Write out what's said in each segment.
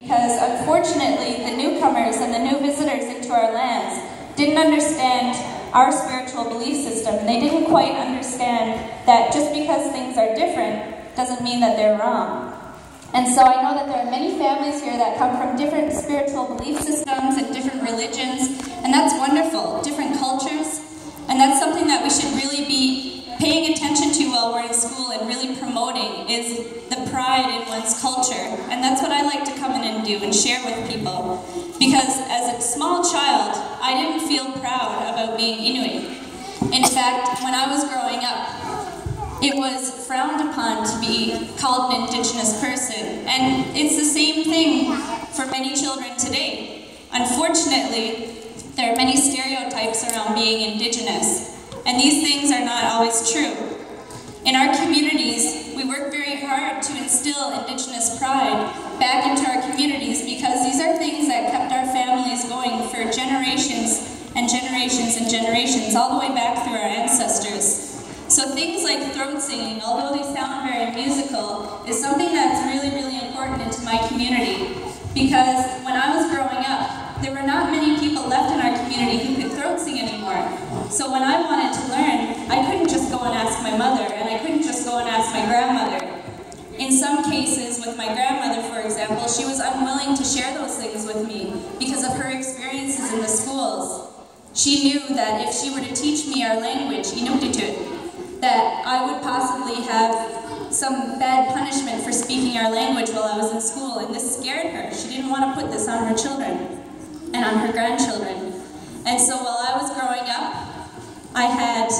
Because unfortunately, the newcomers and the new visitors into our lands didn't understand our spiritual belief system. They didn't quite understand that just because things are different doesn't mean that they're wrong. And so I know that there are many families here that come from different spiritual belief systems and different religions, and that's wonderful, different cultures, and that's something that we should really be paying attention to while we're in school and really promoting, is the pride in one's culture. And that's what I like to come in and do and share with people. Because as a small child, I didn't feel proud about being Inuit. In fact, when I was growing up, it was frowned upon to be called an Indigenous person. And it's the same thing for many children today. Unfortunately, there are many stereotypes around being Indigenous. And these things are not always true. In our communities, we work very hard to instill Indigenous pride back into our communities because these are things that kept our families going for generations and generations and generations, all the way back through our ancestors. So things like throat singing, although they sound very musical, is something that's really, really important into my community. Because when I was growing up, there were not many people left in our community who could throat sing anymore. So when I wanted to learn, I couldn't just go and ask my mother, and I couldn't just go and ask my grandmother. In some cases, with my grandmother, for example, she was unwilling to share those things with me because of her experiences in the schools. She knew that if she were to teach me our language, Inuktitut, that I would possibly have some bad punishment for speaking our language while I was in school, and this scared her. She didn't want to put this on her children and on her grandchildren. And so while I was growing up, I had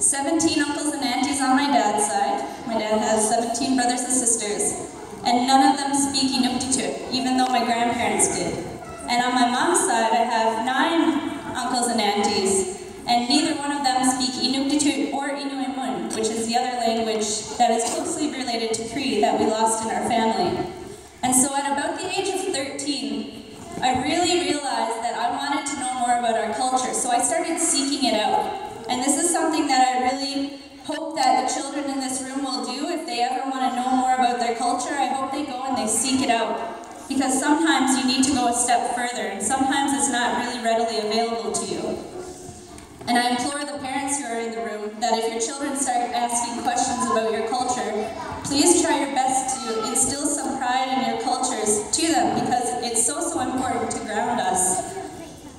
17 uncles and aunties on my dad's side. My dad has 17 brothers and sisters, and none of them speak Inuktitut, even though my grandparents did. And on my mom's side, I have 9 uncles and aunties, and neither one of them speak Inuktitut or Inuimun, which is the other language that is closely related to Cree that we lost in our family. And so at about the age of 13, I really realized that I wanted to know more about our culture, so I started seeking it out. And this is something that I really hope that the children in this room will do. If they ever want to know more about their culture, I hope they go and they seek it out. Because sometimes you need to go a step further, and sometimes it's not really readily available to you. And I implore the parents who are in the room that if your children start asking questions about your culture, please try your best to instill some pride in your cultures to them, because it's so, so important to ground us.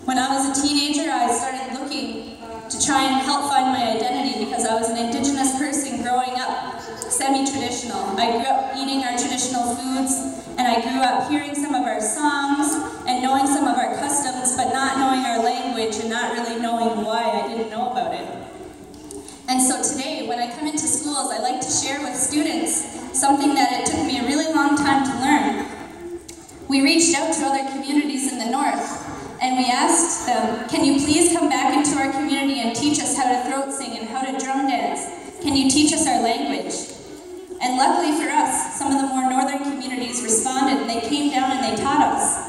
When I was a teenager, I started looking to try and help find my identity because I was an Indigenous person growing up, semi-traditional. I grew up eating our traditional foods, and I grew up hearing some of our songs and knowing some of our customs, but not knowing our language and not really knowing why I didn't know about it. And so today, when I come into schools, I like to share with students something that it took me a really long time to learn. We reached out to other communities in the north, and we asked them, can you please come back into our community and teach us how to throat sing and how to drum dance? Can you teach us our language? And luckily for us, some of the more northern communities responded, and they came down and they taught us.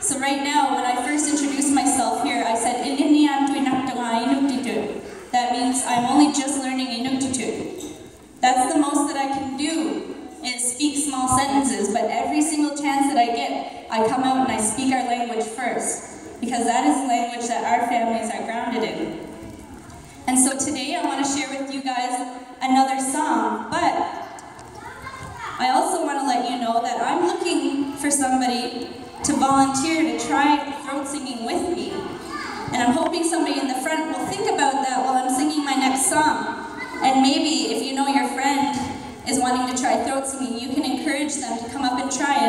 So right now, when I first introduced myself here, I said, that means I'm only just learning Inuktitut. That's the most that I can do, is speak small sentences, but every single chance that I get, I come out and I speak our language first, because that is the language that our families are grounded in. And so today I want to share with you guys another song, but I also want to let you know that I'm looking for somebody to volunteer to try throat singing with me. And I'm hoping somebody in the front will think about that while I'm singing my next song. And maybe if you know your friend is wanting to try throat singing, you can encourage them to come up and try